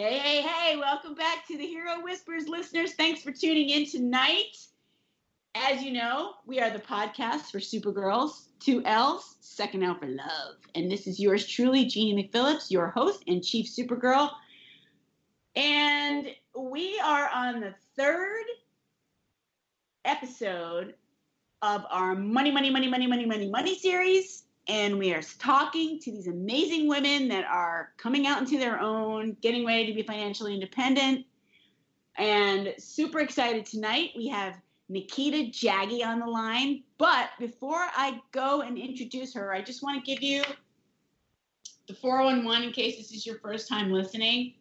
Hey, welcome back to the Hero Whispers listeners. Thanks for tuning in tonight. As you know, we are the podcast for Supergirls, 2 L's, second L for love. And this is yours truly, Jeannie McPhillips, your host and chief Supergirl. And we are on the third episode of our Money series. And we are talking to these amazing women that are coming out into their own, getting ready to be financially independent. And super excited tonight. We have Nikita Jaggi on the line. But before I go and introduce her, I just want to give you the 411 in case this is your first time listening.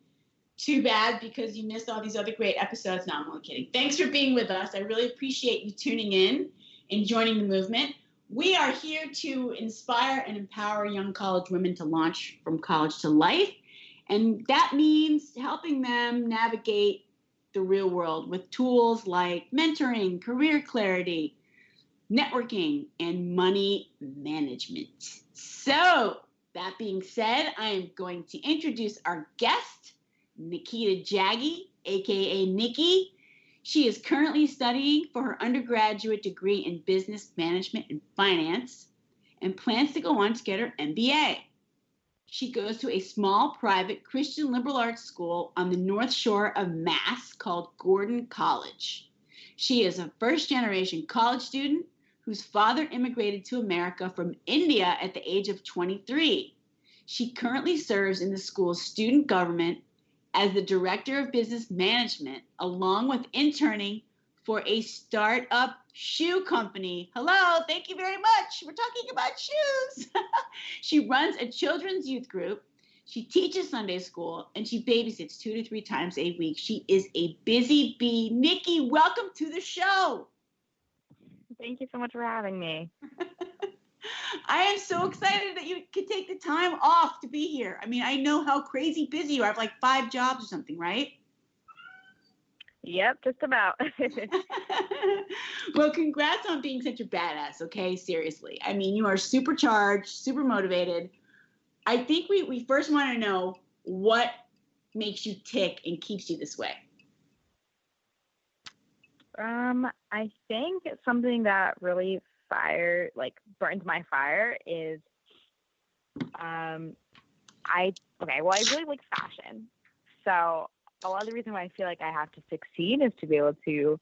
Too bad because you missed all these other great episodes. No, I'm only kidding. Thanks for being with us. I really appreciate you tuning in and joining the movement. We are here to inspire and empower young college women to launch from college to life. And that means helping them navigate the real world with tools like mentoring, career clarity, networking, and money management. So that being said, I am going to introduce our guest, Nikita Jaggi, aka Nikki. She is currently studying for her undergraduate degree in business management and finance and plans to go on to get her MBA. She goes to a small private Christian liberal arts school on the North Shore of Mass called Gordon College. She is a first-generation college student whose father immigrated to America from India at the age of 23. She currently serves in the school's student government as the director of business management, along with interning for a startup shoe company. Hello, thank you very much. We're talking about shoes. She runs a children's youth group. She teaches Sunday school, and she babysits 2 to 3 times a week. She is a busy bee. Nikki, welcome to the show. Thank you so much for having me. I am so excited that you could take the time off to be here. I mean, I know how crazy busy you are. I have like 5 jobs or something, right? Yep, just about. Well, congrats on being such a badass, okay? Seriously. I mean, you are supercharged, super motivated. I think we first want to know what makes you tick and keeps you this way. I think something that really burns my fire is I really like fashion. So a lot of the reason why I feel like I have to succeed is to be able to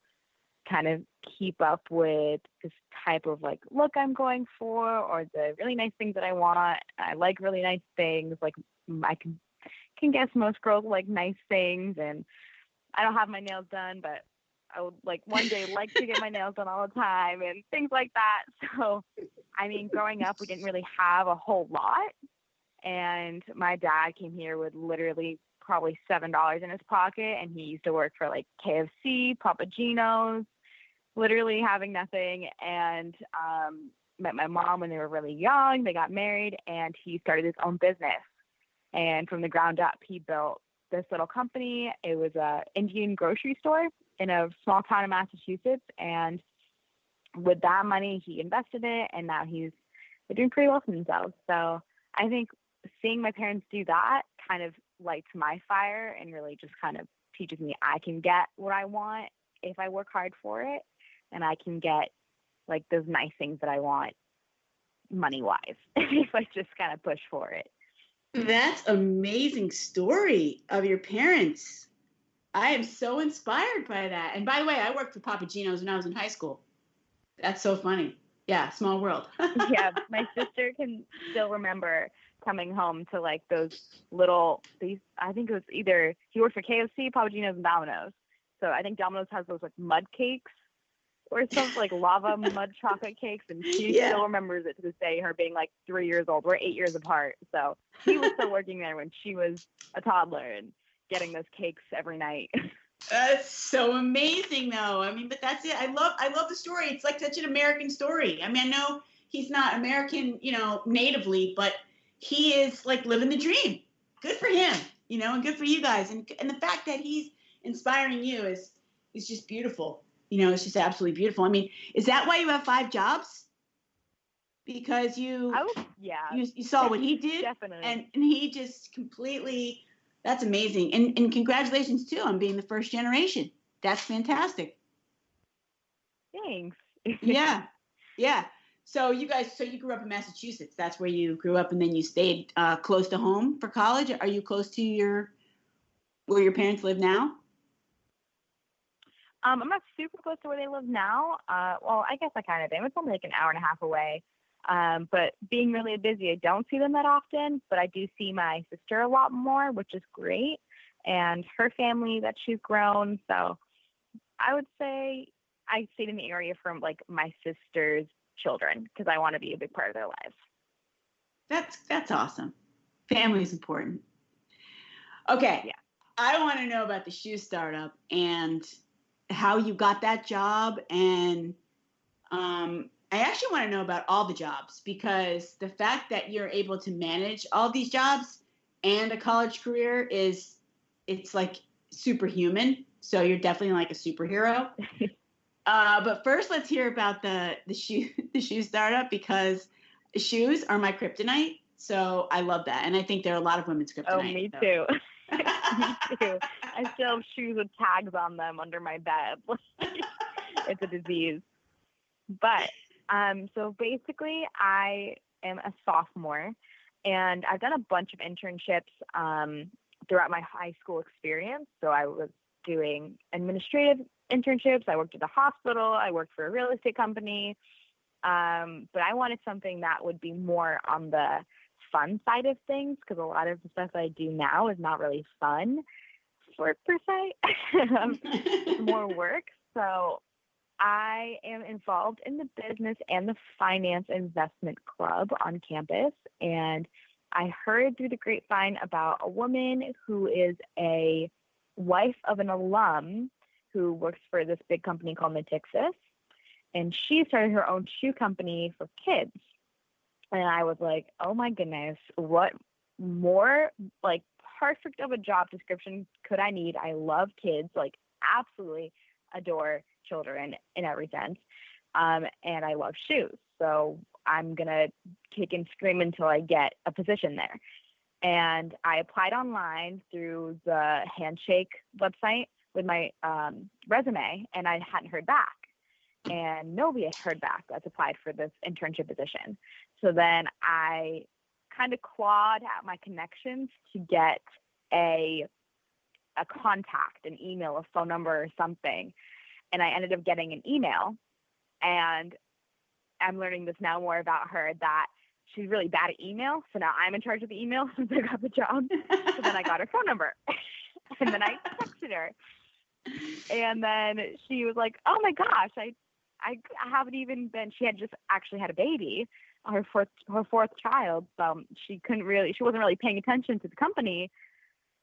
kind of keep up with this type of like look I'm going for, or the really nice things that I want. I like really nice things. Like I can guess most girls like nice things, and I don't have my nails done, but I would one day like to get my nails done all the time and things like that. So, I mean, growing up, we didn't really have a whole lot. And my dad came here with literally probably $7 in his pocket. And he used to work for like KFC, Papa Gino's, literally having nothing. And met my mom when they were really young. They got married and he started his own business. And from the ground up, he built this little company. It was a Indian grocery store in a small town in Massachusetts, and with that money, he invested it, and now they're doing pretty well for themselves. So I think seeing my parents do that kind of lights my fire and really just kind of teaches me I can get what I want if I work hard for it, and I can get like those nice things that I want money-wise if I just kind of push for it. That's an amazing story of your parents. I am so inspired by that. And by the way, I worked for Papa Gino's when I was in high school. That's so funny. Yeah, small world. Yeah, my sister can still remember coming home to like I think it was either he worked for KFC, Papa Gino's, and Domino's. So I think Domino's has those like mud cakes or something, like lava mud chocolate cakes, and she still remembers it to this day, her being like 3 years old. We're 8 years apart. So he was still working there when she was a toddler and getting those cakes every night. That's so amazing, though. I mean, but that's it. I love the story. It's like such an American story. I mean, I know he's not American, natively, but he is like living the dream. Good for him, and good for you guys. And the fact that he's inspiring you is just beautiful. It's just absolutely beautiful. I mean, is that why you have 5 jobs? Because you saw what he did, definitely, and he just completely That's amazing. And congratulations, too, on being the first generation. That's fantastic. Thanks. Yeah. Yeah. So you grew up in Massachusetts. That's where you grew up, and then you stayed close to home for college. Are you close to where your parents live now? I'm not super close to where they live now. Well, I guess I kind of am. It's only like an hour and a half away. But being really busy, I don't see them that often, but I do see my sister a lot more, which is great. And her family that she's grown. So I would say I stayed in the area from like my sister's children because I want to be a big part of their lives. That's awesome. Family is important. Okay. Yeah. I want to know about the shoe startup and how you got that job. And I actually want to know about all the jobs, because the fact that you're able to manage all these jobs and a college career it's like superhuman. So you're definitely like a superhero. But first, let's hear about the shoe startup, because shoes are my kryptonite. So I love that, and I think there are a lot of women's kryptonite. Oh, me too. Me too. I still have shoes with tags on them under my bed. It's a disease. But so basically, I am a sophomore, and I've done a bunch of internships throughout my high school experience. So I was doing administrative internships. I worked at the hospital. I worked for a real estate company. But I wanted something that would be more on the fun side of things, because a lot of the stuff I do now is not really fun per se. It's more work. So I am involved in the business and the finance investment club on campus. And I heard through the grapevine about a woman who is a wife of an alum who works for this big company called NIKITA, and she started her own shoe company for kids. And I was like, oh my goodness, what more like perfect of a job description could I need? I love kids, like absolutely adore children in every sense. And I love shoes. So I'm going to kick and scream until I get a position there. And I applied online through the Handshake website with my resume, and I hadn't heard back. And nobody had heard back that's applied for this internship position. So then I kind of clawed at my connections to get a contact, an email, a phone number or something. And I ended up getting an email, and I'm learning this now more about her, that she's really bad at email. So now I'm in charge of the email since I got the job. So then I got her phone number, and then I texted her. And then she was like, oh my gosh, I haven't even been, she had just actually had a baby, her fourth child. So she wasn't really paying attention to the company.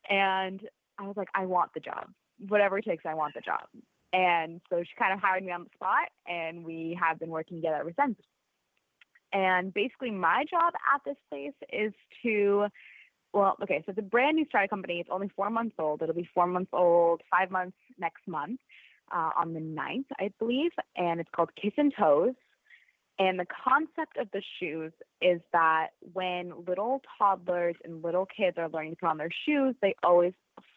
And I was like, I want the job, whatever it takes. I want the job. And so she kind of hired me on the spot, and we have been working together ever since. And basically my job at this place is so it's a brand new startup company. It's only 4 months old. It'll be 4 months old, 5 months next month, on the 9th, I believe. And it's called Kiss and Toes. And the concept of the shoes is that when little toddlers and little kids are learning to put on their shoes, they always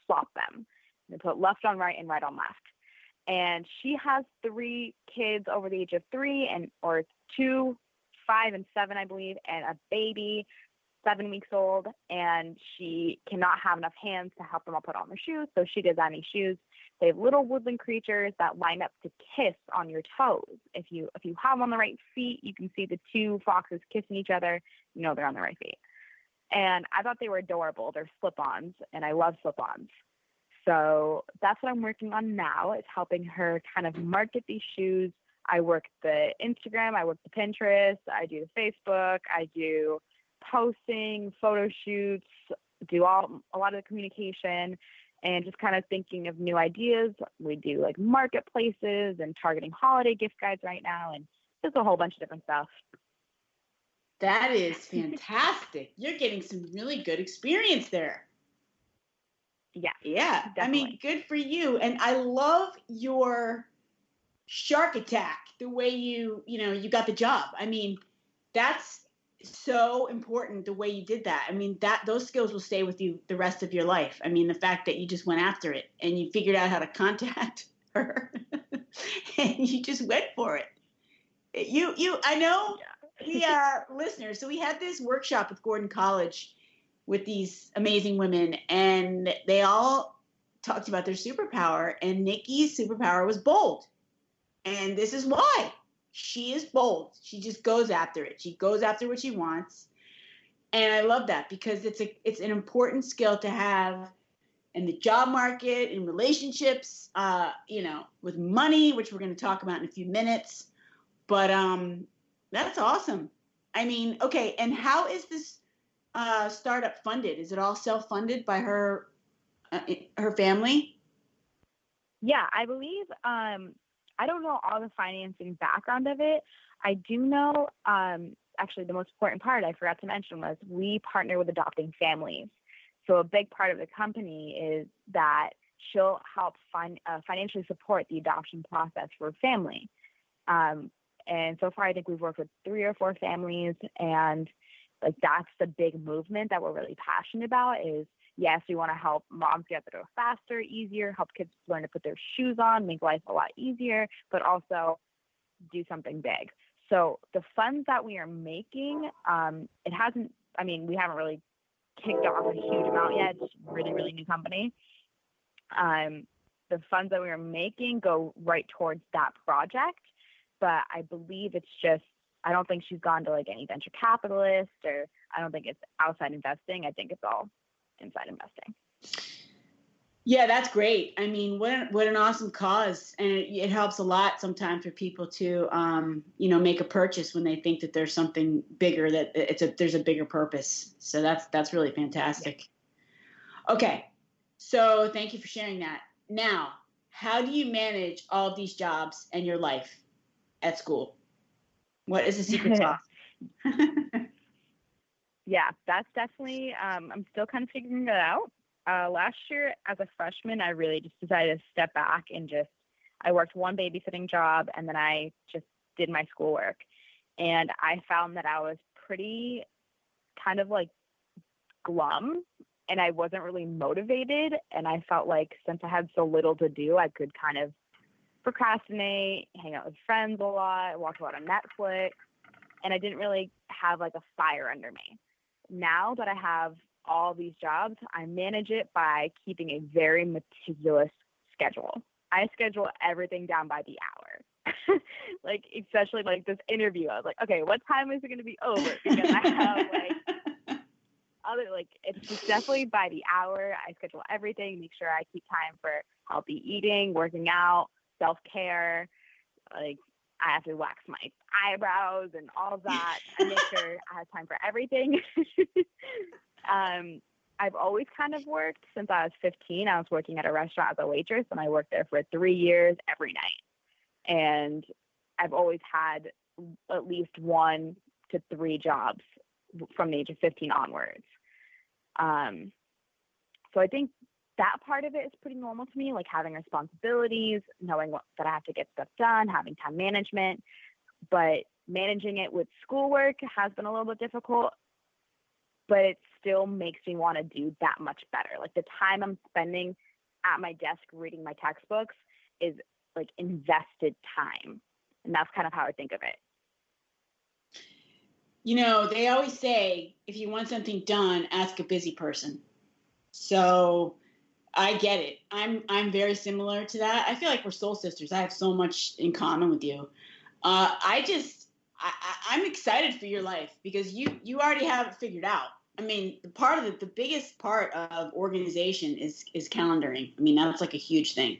flop them. They put left on right and right on left. And she has 3 kids over the age of 3 or 2, 5 and 7, I believe, and a baby 7 weeks old, and she cannot have enough hands to help them all put on their shoes. So she designs these shoes. They have little woodland creatures that line up to kiss on your toes. If you have them on the right feet, you can see the 2 foxes kissing each other. You know they're on the right feet. And I thought they were adorable. They're slip-ons, and I love slip-ons. So that's what I'm working on now, is helping her kind of market these shoes. I work the Instagram, I work the Pinterest, I do the Facebook, I do posting, photo shoots, do a lot of the communication, and just kind of thinking of new ideas. We do like marketplaces and targeting holiday gift guides right now, and just a whole bunch of different stuff. That is fantastic. You're getting some really good experience there. Yeah. Definitely. I mean, good for you. And I love your shark attack, the way you got the job. I mean, that's so important the way you did that. I mean, those skills will stay with you the rest of your life. I mean, the fact that you just went after it and you figured out how to contact her and you just went for it. I know we listeners. So we had this workshop with Gordon College with these amazing women, and they all talked about their superpower. And Nikki's superpower was bold, and this is why. She is bold. She just goes after it. She goes after what she wants. And I love that because it's an important skill to have in the job market, in relationships, with money, which we're going to talk about in a few minutes. But that's awesome. I mean, okay. And how is this startup funded? Is it all self-funded by her family? Yeah, I believe, I don't know all the financing background of it. I do know, actually, the most important part I forgot to mention was we partner with adopting families. So a big part of the company is that she'll help financially support the adoption process for a family. And so far, I think we've worked with 3 or 4 families, and like that's the big movement that we're really passionate about is, yes, we want to help moms get through faster, easier, help kids learn to put their shoes on, make life a lot easier, but also do something big. So the funds that we are making, we haven't really kicked off a huge amount yet. It's a really, really new company. The funds that we are making go right towards that project, but I believe it's just, I don't think she's gone to like any venture capitalist, or I don't think it's outside investing. I think it's all inside investing. Yeah, that's great. I mean, what an awesome cause, and it helps a lot sometimes for people to make a purchase when they think that there's something bigger, that there's a bigger purpose. So that's really fantastic. Yeah. Okay, so thank you for sharing that. Now, how do you manage all of these jobs and your life at school? What is the secret sauce? Yeah, that's definitely, I'm still kind of figuring it out. Last year as a freshman, I really just decided to step back and I worked one babysitting job, and then I just did my schoolwork. And I found that I was pretty kind of like glum, and I wasn't really motivated. And I felt like since I had so little to do, I could kind of procrastinate, hang out with friends a lot, watch a lot of Netflix, and I didn't really have like a fire under me. Now that I have all these jobs, I manage it by keeping a very meticulous schedule. I schedule everything down by the hour. Like, especially like this interview, I was like, okay, what time is it going to be over? Because I have it's just definitely by the hour. I schedule everything, make sure I keep time for healthy eating, working out, self-care. Like, I have to wax my eyebrows and all that. I make sure I have time for everything. I've always kind of worked since I was 15. I was working at a restaurant as a waitress, and I worked there for 3 years every night. And I've always had at least 1 to 3 jobs from the age of 15 onwards. So I think that part of it is pretty normal to me, like having responsibilities, knowing that I have to get stuff done, having time management. But managing it with schoolwork has been a little bit difficult, but it still makes me want to do that much better. Like, the time I'm spending at my desk reading my textbooks is like invested time. And that's kind of how I think of it. They always say, if you want something done, ask a busy person. So I get it. I'm very similar to that. I feel like we're soul sisters. I have so much in common with you. I'm excited for your life because you already have it figured out. I mean, the biggest part of organization is calendaring. I mean, that's like a huge thing.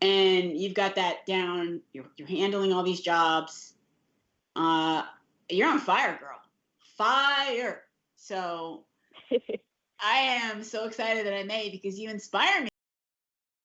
And you've got that down. You're handling all these jobs. You're on fire, girl. Fire. So I am so excited that I met you because you inspire me.